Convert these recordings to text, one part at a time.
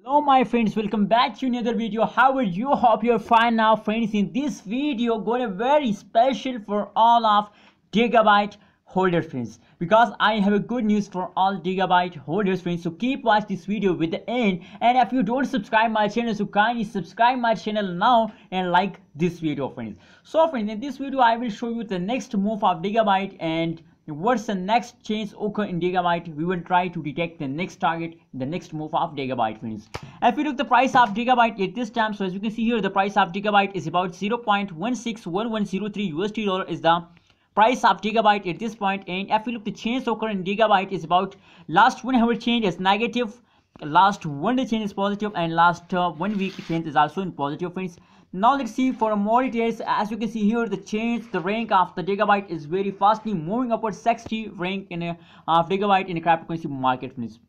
Hello my friends, welcome back to another video. How are you? Hope you're fine now friends. In this video going to very special for all of Digibyte holders friends, because I have a good news for all Digibyte holders friends. So keep watch this video with the end, and if you don't subscribe my channel, so kindly subscribe my channel now and like this video friends. So friends, in this video I will show you the next move of Digibyte and what's the next change occur in Digibyte. We will try to detect the next target, the next move of Digibyte friends. If you look the price of Digibyte at this time, so as you can see here, the price of Digibyte is about 0.161103 USD dollar is the price of Digibyte at this point. And if you look the change occur in Digibyte is about last 1 hour change is negative, last 1 day change is positive, and last 1 week change is also in positive friends. Now let's see for more details. As you can see here, the change, the rank of the Digibyte is very fastly moving upward, 60 rank in of Digibyte in the cryptocurrency market friends.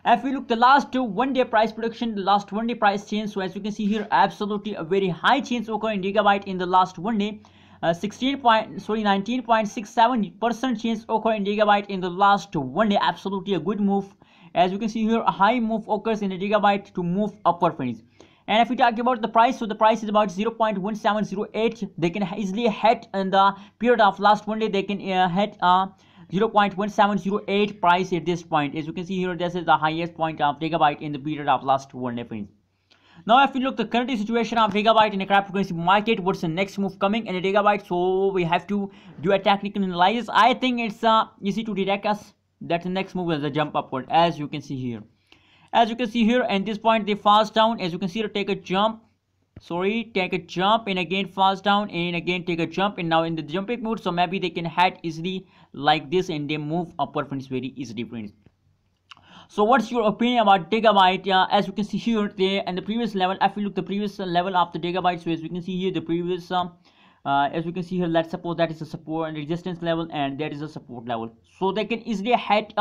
If we look the last 1 day price prediction, the last 1 day price change, so as you can see here, absolutely a very high change occur in Digibyte in the last 1 day. 19.67% change occur in Digibyte in the last 1 day. Absolutely a good move. As you can see here, a high move occurs in the Digibyte to move upward friends. And if we talk about the price, so the price is about 0.1708. They can easily hit in the period of last 1 day. They can hit 0.1708 price at this point. As you can see here, this is the highest point of Digibyte in the period of last 1 day friends. Now if we look the current situation of Digibyte in the cryptocurrency market, what's the next move coming in the Digibyte? So we have to do a technical analysis. I think it's easy to detect us that the next move is a jump upward, as you can see here. As you can see here, at this point they falls down. As you can see here, take a jump, take a jump, and again falls down, and again take a jump, and now in the jumping mode, so maybe they can head easily like this and they move upward friends, very easily friends. So what's your opinion about Digibyte? As you can see here, they and the previous level, if you look the previous level of the Digibyte, so as you can see here, the previous as you can see here, let's suppose that is a support and resistance level, and that is a support level, so they can easily head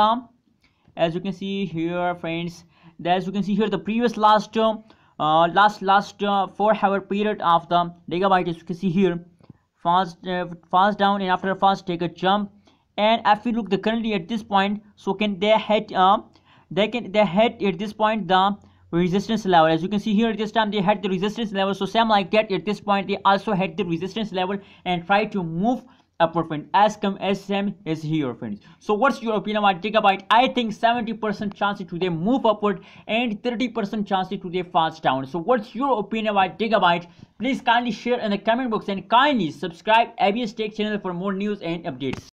as you can see here friends. As you can see here, the previous last 4 hour period of the Digibyte, as you can see here, falls down, and after fast take a jump. And if we look the currently at this point, so can they hit they hit at this point the resistance level. As you can see here, this time they had the resistance level, so same like that at this point they also had the resistance level and try to move upward friend, as same as here friends. So what's your opinion about Digibyte? I think 70% chances to they move upward and 30% chances to they falls down. So what's your opinion about Digibyte? Please kindly share in the comment box and kindly subscribe ABS Tech channel for more news and updates.